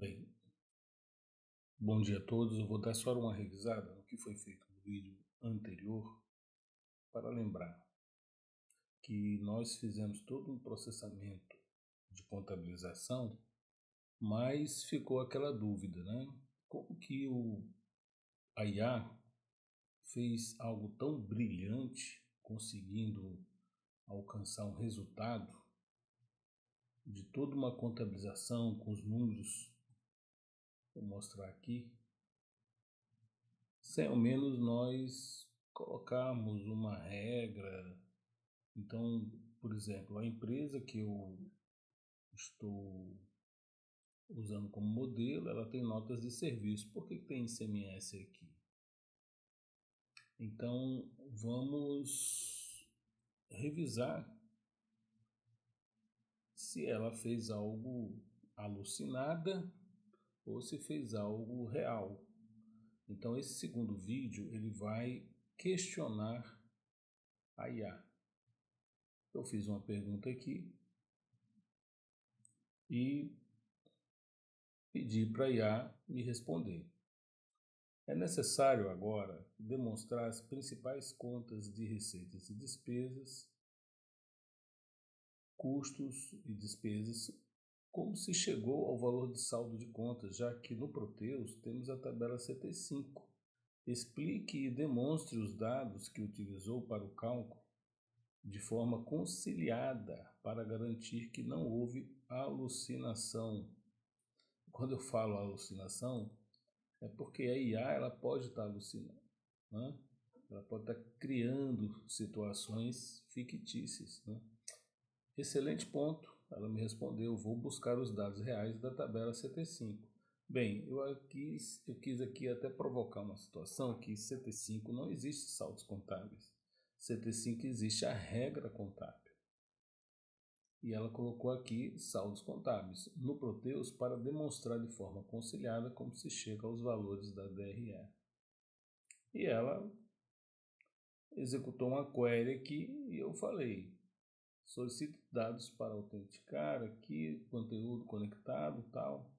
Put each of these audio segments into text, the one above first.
Bem, bom dia a todos. Eu vou dar só uma revisada no que foi feito no vídeo anterior para lembrar que nós fizemos todo um processamento de contabilização, mas ficou aquela dúvida, né? Como que a IA fez algo tão brilhante, conseguindo alcançar um resultado de toda uma contabilização com os números, vou mostrar aqui, sem ao menos nós colocarmos uma regra. Então, por exemplo, a empresa que eu estou usando como modelo, ela tem notas de serviço. Por que tem ICMS aqui? Então, vamos revisar se ela fez algo alucinada ou se fez algo real. Então, esse segundo vídeo, ele vai questionar a IA. Eu fiz uma pergunta aqui e pedi para a IA me responder. É necessário agora demonstrar as principais contas de receitas e despesas, custos e despesas, como se chegou ao valor de saldo de contas, já que no Proteus temos a tabela CT5. Explique e demonstre os dados que utilizou para o cálculo de forma conciliada para garantir que não houve alucinação. Quando eu falo alucinação, é porque a IA ela pode estar alucinando, né? Ela pode estar criando situações fictícias, né? Excelente ponto. Ela me respondeu, vou buscar os dados reais da tabela CT5. Bem, eu quis aqui até provocar uma situação que CT5 não existe saldos contábeis. CT5 existe a regra contábil. E ela colocou aqui saldos contábeis no Proteus para demonstrar de forma conciliada como se chega aos valores da DRE. E ela executou uma query aqui e eu falei, solicite dados para autenticar aqui, conteúdo conectado, tal.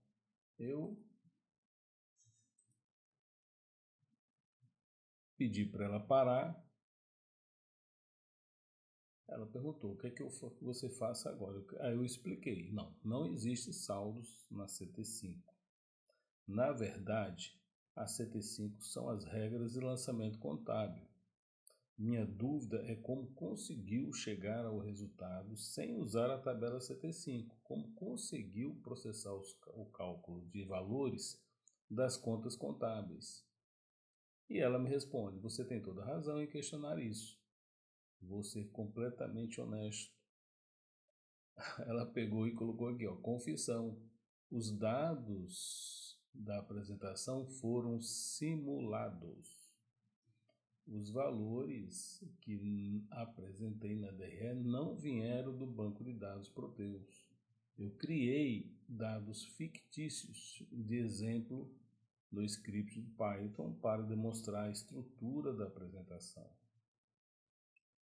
Eu pedi para ela parar. Ela perguntou, o que é que você faça agora? Aí eu expliquei, não existe saldos na CT5. Na verdade, a CT5 são as regras de lançamento contábil. Minha dúvida é como conseguiu chegar ao resultado sem usar a tabela CT5, como conseguiu processar o cálculo de valores das contas contábeis. E ela me responde, você tem toda a razão em questionar isso. Vou ser completamente honesto. Ela pegou e colocou aqui, ó, confissão. Os dados da apresentação foram simulados. Os valores que apresentei na DRE não vieram do banco de dados Proteus. Eu criei dados fictícios de exemplo no script de Python para demonstrar a estrutura da apresentação.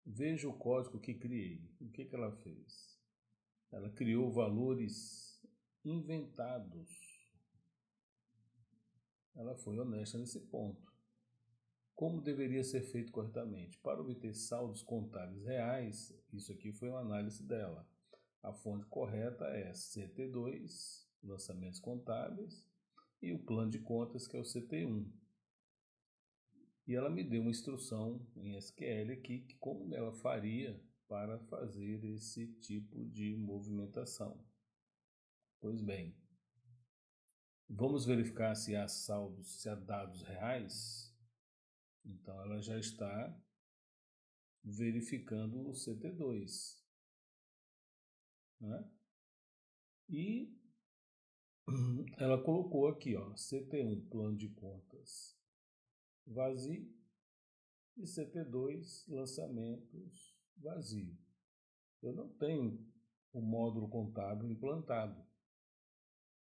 Veja o código que criei. O que ela fez? Ela criou valores inventados. Ela foi honesta nesse ponto. Como deveria ser feito corretamente? Para obter saldos contábeis reais, isso aqui foi uma análise dela. A fonte correta é CT2, lançamentos contábeis, e o plano de contas, que é o CT1. E ela me deu uma instrução em SQL aqui, que como ela faria para fazer esse tipo de movimentação. Pois bem, vamos verificar se há saldos, se há dados reais. Então ela já está verificando o CT2, né? E ela colocou aqui, ó, CT1, plano de contas vazio, e CT2, lançamentos vazio. Eu não tenho o módulo contábil implantado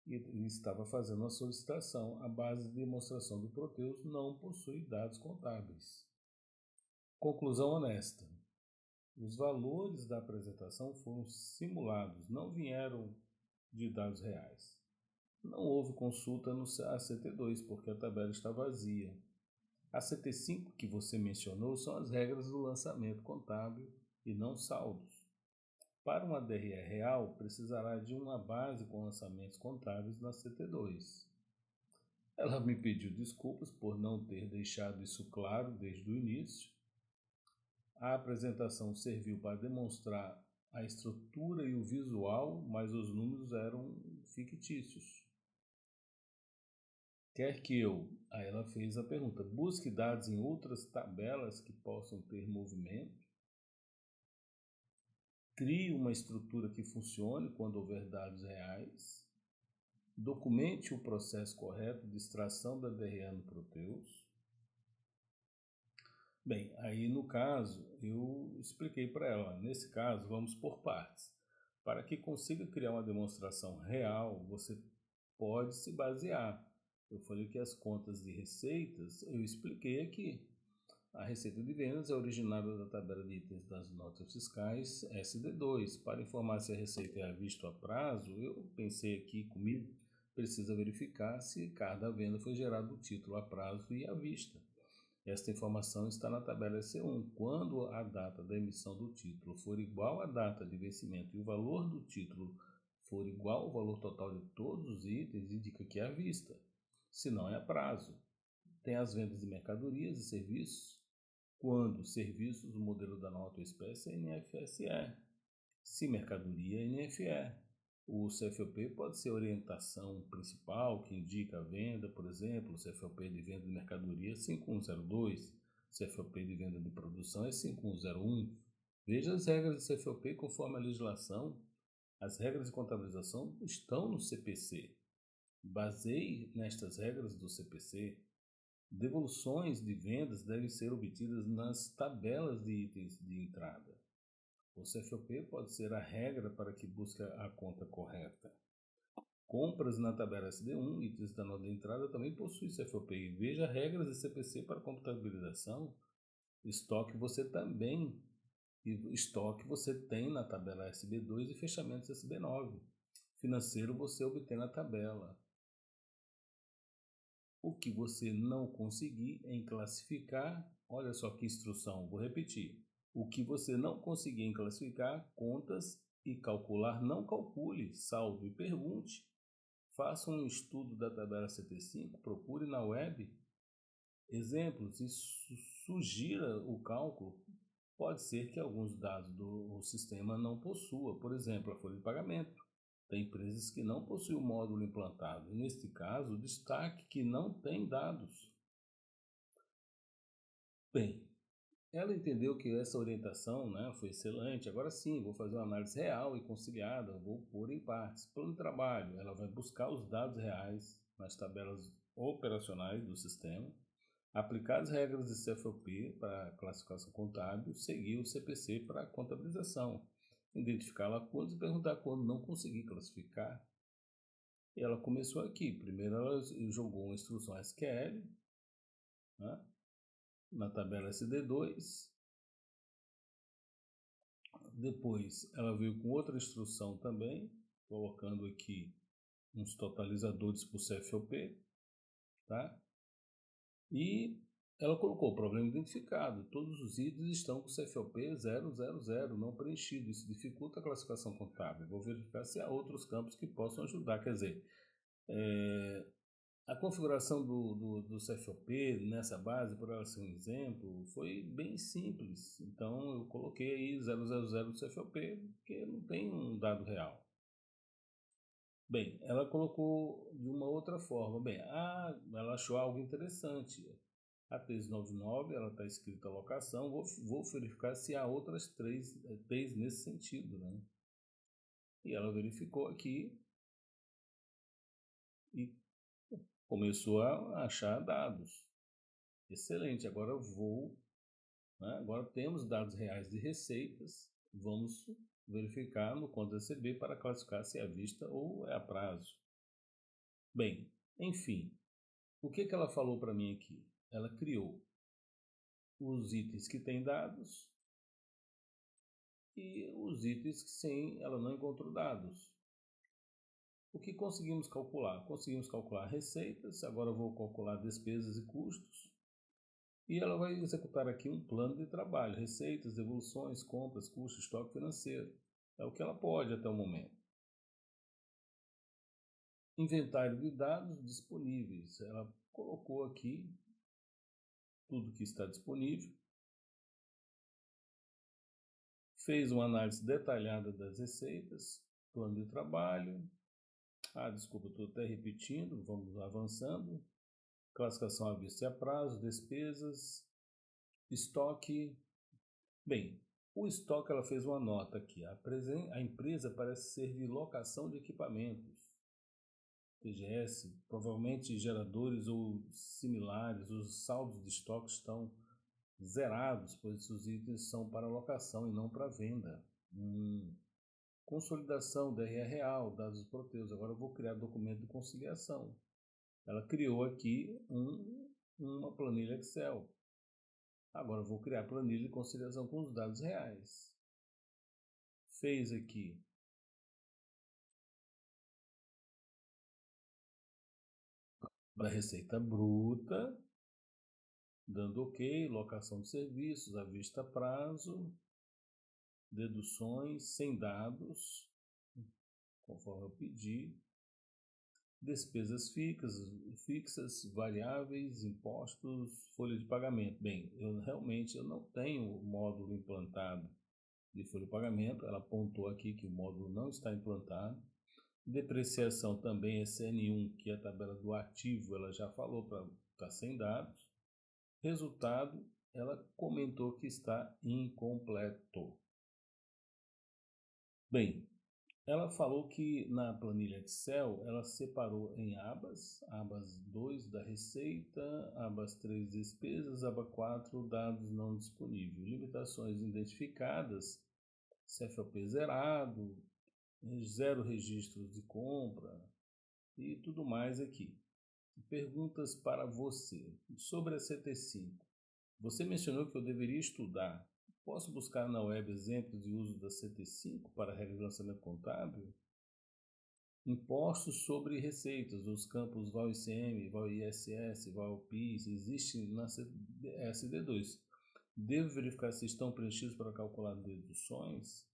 e estava fazendo uma solicitação. A base de demonstração do Proteus não possui dados contábeis. Conclusão honesta. Os valores da apresentação foram simulados, não vieram de dados reais. Não houve consulta no ACT2, porque a tabela está vazia. A CT5 que você mencionou são as regras do lançamento contábil e não saldos. Para uma DRE real, precisará de uma base com lançamentos contábeis na CT2. Ela me pediu desculpas por não ter deixado isso claro desde o início. A apresentação serviu para demonstrar a estrutura e o visual, mas os números eram fictícios. Quer que eu, aí ela fez a pergunta, busque dados em outras tabelas que possam ter movimento, crie uma estrutura que funcione quando houver dados reais, documente o processo correto de extração da DRE no Proteus. Bem, aí no caso, eu expliquei para ela, nesse caso, vamos por partes. Para que consiga criar uma demonstração real, você pode se basear. Eu falei que as contas de receitas, eu expliquei aqui. A receita de vendas é originada da tabela de itens das notas fiscais SD2. Para informar se a receita é à vista ou a prazo, eu pensei aqui comigo, precisa verificar se cada venda foi gerado o título a prazo e à vista. Esta informação está na tabela EC1. Quando a data da emissão do título for igual à data de vencimento e o valor do título for igual ao valor total de todos os itens, indica que é à vista. Se não, é a prazo. Tem as vendas de mercadorias e serviços. Quando serviços, o modelo da nota ou espécie é NFSE. Se mercadoria, é NFE. O CFOP pode ser orientação principal, que indica a venda, por exemplo, o CFOP de venda de mercadoria é 5102, CFOP de venda de produção é 5101. Veja as regras do CFOP conforme a legislação. As regras de contabilização estão no CPC. Baseie nestas regras do CPC. Devoluções de vendas devem ser obtidas nas tabelas de itens de entrada. O CFOP pode ser a regra para que busque a conta correta. Compras na tabela SD1, itens da nota de entrada, também possui CFOP. Veja regras de CPC para computabilização. Estoque você tem na tabela SB2 e fechamentos SB9. Financeiro você obtém na tabela. O que você não conseguir em classificar, olha só que instrução, vou repetir. O que você não conseguir em classificar, contas e calcular, não calcule, saldo e pergunte. Faça um estudo da tabela CT5, procure na web exemplos e sugira o cálculo. Pode ser que alguns dados do sistema não possua, por exemplo, a folha de pagamento. Tem empresas que não possuem o módulo implantado. E neste caso, destaque que não tem dados. Bem, ela entendeu que essa orientação, foi excelente. Agora sim, vou fazer uma análise real e conciliada, vou pôr em partes. Plano de trabalho, ela vai buscar os dados reais nas tabelas operacionais do sistema, aplicar as regras de CFOP para classificação contábil, seguir o CPC para contabilização, identificar lacunas e perguntar quando não conseguir classificar. E ela começou aqui. Primeiro ela jogou uma instrução SQL, na tabela SD2. Depois ela veio com outra instrução também, colocando aqui uns totalizadores para o CFOP, tá? E ela colocou o problema identificado. Todos os itens estão com CFOP 000 não preenchido. Isso dificulta a classificação contábil. Vou verificar se há outros campos que possam ajudar. Quer dizer, a configuração do CFOP nessa base, por ela ser um exemplo, foi bem simples. Então eu coloquei aí 000 do CFOP, porque não tem um dado real. Bem, ela colocou de uma outra forma. Bem, ela achou algo interessante. A 399, ela está escrita a locação. Vou verificar se há outras três nesse sentido, né? E ela verificou aqui e começou a achar dados. Excelente, agora agora temos dados reais de receitas, vamos verificar no conta CB para classificar se é à vista ou é a prazo. Bem, enfim, o que ela falou para mim aqui? Ela criou os itens que têm dados e os itens que sem ela não encontrou dados. O que conseguimos calcular? Conseguimos calcular receitas, agora eu vou calcular despesas e custos. E ela vai executar aqui um plano de trabalho, receitas, devoluções, compras, custos, estoque financeiro. É o que ela pode até o momento. Inventário de dados disponíveis. Ela colocou aqui tudo que está disponível. Fez uma análise detalhada das receitas, plano de trabalho. Desculpa, estou até repetindo, vamos avançando. Classificação à vista e a prazo, despesas, estoque. Bem, o estoque ela fez uma nota aqui. A empresa parece ser de locação de equipamentos. TGS, provavelmente geradores ou similares, os saldos de estoque estão zerados, pois os itens são para locação e não para venda. Consolidação, DRE real, dados do Proteus. Agora eu vou criar documento de conciliação. Ela criou aqui uma planilha Excel. Agora eu vou criar planilha de conciliação com os dados reais. Fez aqui da receita bruta, dando OK, locação de serviços, à vista prazo, deduções sem dados, conforme eu pedi, despesas fixas, variáveis, impostos, folha de pagamento. Bem, eu não tenho o módulo implantado de folha de pagamento, ela apontou aqui que o módulo não está implantado. Depreciação também é CN1, que é a tabela do ativo, ela já falou para estar sem dados. Resultado, ela comentou que está incompleto. Bem, ela falou que na planilha Excel ela separou em abas, abas 2 da receita, abas 3 despesas, aba 4 dados não disponíveis, limitações identificadas, CFOP zerado, 0 registros de compra e tudo mais aqui. Perguntas para você sobre a CT5. Você mencionou que eu deveria estudar. Posso buscar na web exemplos de uso da CT5 para a regra de lançamento contábil? Impostos sobre receitas, os campos VAL-ICM, VAL-ISS, VAL-PIS, existem na SD2. Devo verificar se estão preenchidos para calcular deduções?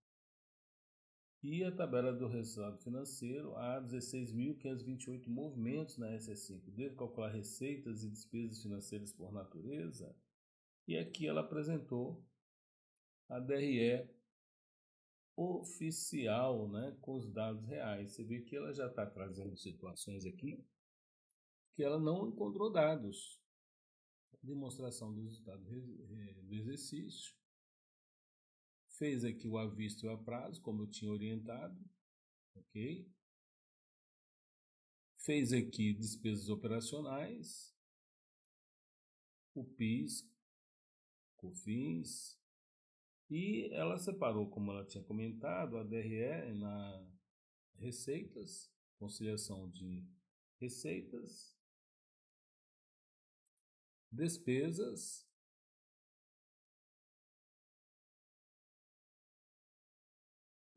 E a tabela do resultado financeiro, há 16.528 movimentos na SS5. Devo calcular receitas e despesas financeiras por natureza? E aqui ela apresentou a DRE oficial, né, com os dados reais. Você vê que ela já está trazendo situações aqui que ela não encontrou dados. Demonstração do resultado do exercício. Fez aqui o à vista e o a prazo, como eu tinha orientado. Ok? Fez aqui despesas operacionais. O PIS, COFINS. E ela separou, como ela tinha comentado, a DRE na receitas, conciliação de receitas, despesas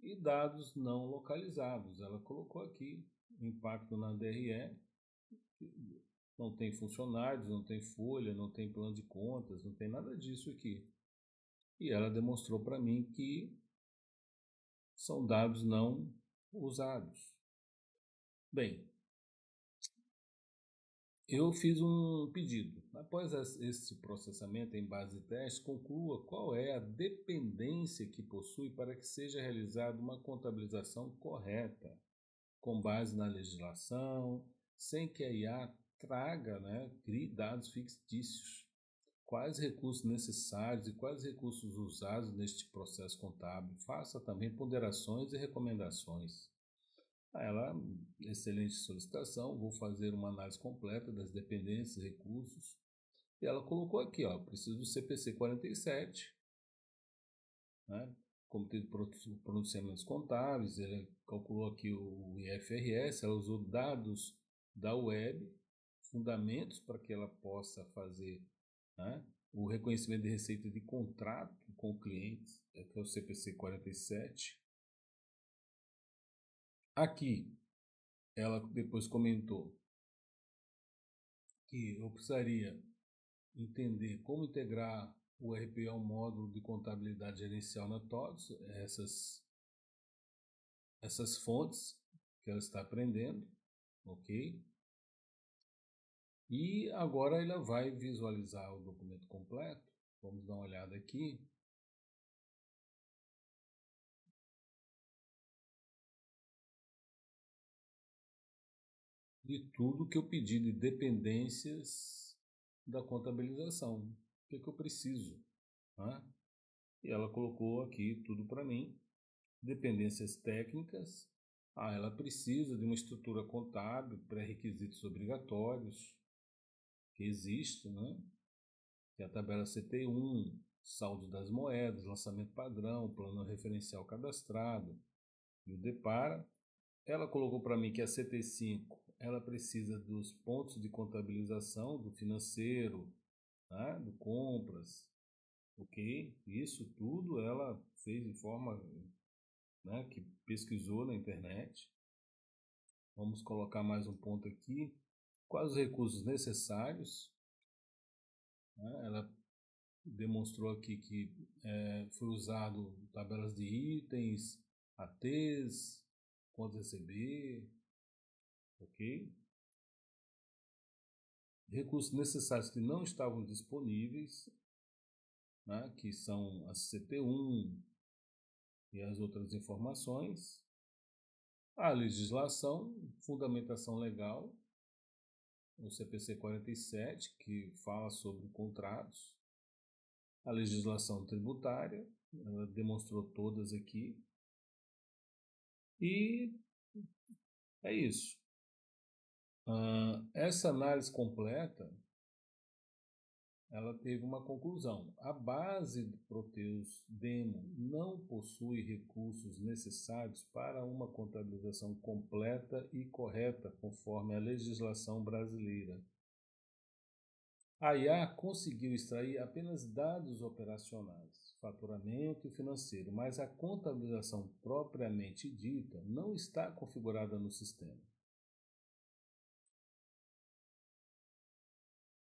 e dados não localizados. Ela colocou aqui impacto na DRE, não tem funcionários, não tem folha, não tem plano de contas, não tem nada disso aqui. E ela demonstrou para mim que são dados não usados. Bem, eu fiz um pedido. Após esse processamento em base de teste, conclua qual é a dependência que possui para que seja realizada uma contabilização correta, com base na legislação, sem que a IA traga, crie dados fictícios. Quais recursos necessários e quais recursos usados neste processo contábil? Faça também ponderações e recomendações. Ela, excelente solicitação, vou fazer uma análise completa das dependências e recursos. E ela colocou aqui, preciso do CPC 47, Comitê de Pronunciamentos Contábeis, ela calculou aqui o IFRS, ela usou dados da web, fundamentos para que ela possa fazer o reconhecimento de receita de contrato com clientes, que é o CPC 47. Aqui, ela depois comentou que eu precisaria entender como integrar o RP ao módulo de contabilidade gerencial na TOTS, essas fontes que ela está aprendendo, ok? E agora ela vai visualizar o documento completo. Vamos dar uma olhada aqui. De tudo que eu pedi de dependências da contabilização. O que eu preciso? Né? E ela colocou aqui tudo para mim. Dependências técnicas. Ela precisa de uma estrutura contábil, pré-requisitos obrigatórios, que existe, né? Que é a tabela CT1, saldo das moedas, lançamento padrão, plano referencial cadastrado e o DEPARA. Ela colocou para mim que a CT5 ela precisa dos pontos de contabilização do financeiro, né? Do compras, ok? Isso tudo ela fez de forma, né, que pesquisou na internet. Vamos colocar mais um ponto aqui. Quais os recursos necessários? Ela demonstrou aqui que foi usado tabelas de itens, ATs, contas receber, ok? Recursos necessários que não estavam disponíveis, né, que são a CT1 e as outras informações. A legislação, fundamentação legal, o CPC 47, que fala sobre contratos. A legislação tributária, ela demonstrou todas aqui. E é isso. Essa análise completa, ela teve uma conclusão. A base do Proteus Demo não possui recursos necessários para uma contabilização completa e correta, conforme a legislação brasileira. A IA conseguiu extrair apenas dados operacionais, faturamento e financeiro, mas a contabilização propriamente dita não está configurada no sistema.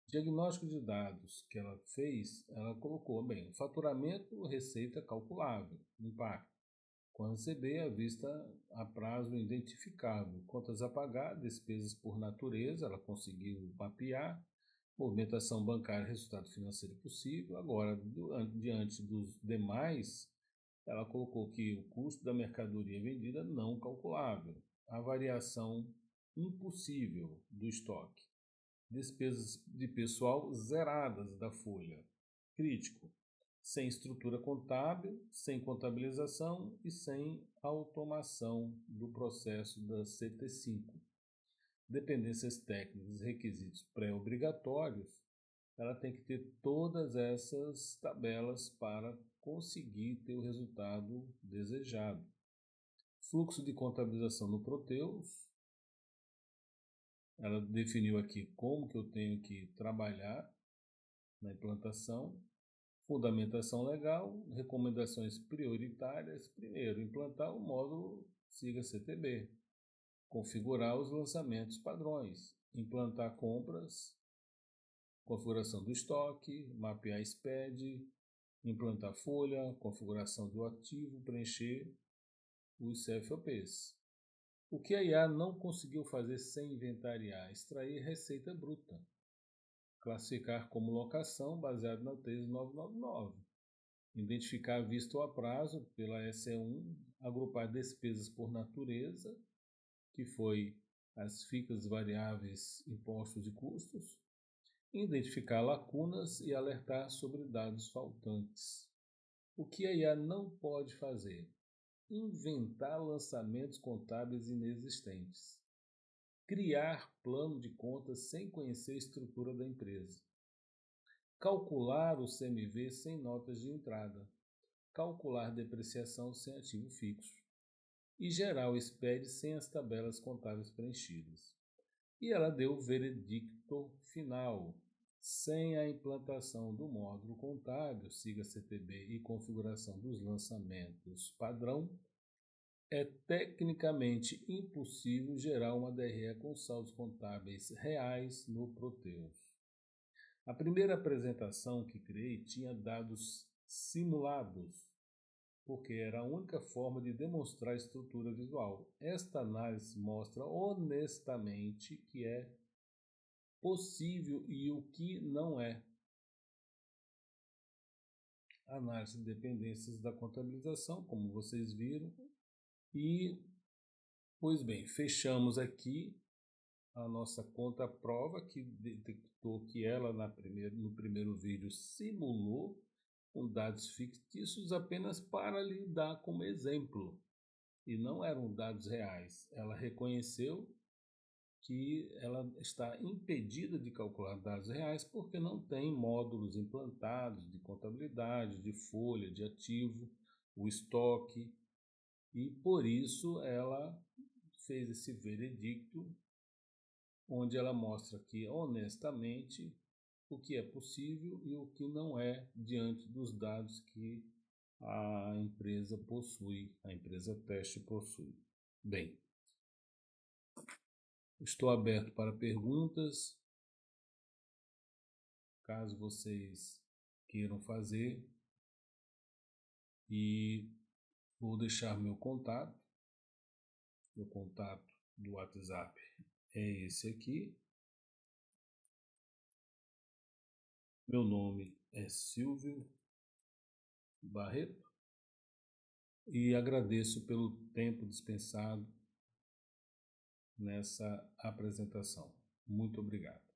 Diagnóstico de dados que ela fez, ela colocou, bem, faturamento, receita calculável, impacto. Quando receber, à vista a prazo identificável. Contas a pagar, despesas por natureza, ela conseguiu mapear. Movimentação bancária, resultado financeiro possível. Agora, diante dos demais, ela colocou que o custo da mercadoria vendida não calculável. A variação impossível do estoque. Despesas de pessoal zeradas da folha. Crítico. Sem estrutura contábil, sem contabilização e sem automação do processo da CT5. Dependências técnicas, requisitos pré-obrigatórios, ela tem que ter todas essas tabelas para conseguir ter o resultado desejado. Fluxo de contabilização no Proteus, ela definiu aqui como que eu tenho que trabalhar na implantação. Fundamentação legal, recomendações prioritárias. Primeiro, implantar o módulo Siga CTB. Configurar os lançamentos padrões. Implantar compras. Configuração do estoque. Mapear SPED. Implantar folha. Configuração do ativo. Preencher os CFOPs. O que a IA não conseguiu fazer sem inventariar? Extrair receita bruta. Classificar como locação baseado na 3999. Identificar visto a prazo pela SE1, agrupar despesas por natureza, que foi as fixas, variáveis, impostos e custos, identificar lacunas e alertar sobre dados faltantes. O que a IA não pode fazer? Inventar lançamentos contábeis inexistentes. Criar plano de contas sem conhecer a estrutura da empresa. Calcular o CMV sem notas de entrada. Calcular depreciação sem ativo fixo. E gerar o SPED sem as tabelas contábeis preenchidas. E ela deu o veredicto final. Sem a implantação do módulo contábil, siga CTB e configuração dos lançamentos padrão, é tecnicamente impossível gerar uma DRE com saldos contábeis reais no Proteus. A primeira apresentação que criei tinha dados simulados, porque era a única forma de demonstrar a estrutura visual. Esta análise mostra honestamente que é possível e o que não é. Análise de dependências da contabilização, como vocês viram. E, pois bem, fechamos aqui a nossa conta-prova, que detectou que ela no primeiro vídeo simulou com dados fictícios apenas para lhe dar como exemplo, e não eram dados reais. Ela reconheceu que ela está impedida de calcular dados reais porque não tem módulos implantados de contabilidade, de folha, de ativo, o estoque, e por isso ela fez esse veredicto onde ela mostra que honestamente o que é possível e o que não é diante dos dados que a empresa possui, a empresa teste possui. Bem, estou aberto para perguntas, caso vocês queiram fazer, e vou deixar meu contato do WhatsApp é esse aqui. Meu nome é Silvio Barreto e agradeço pelo tempo dispensado nessa apresentação. Muito obrigado.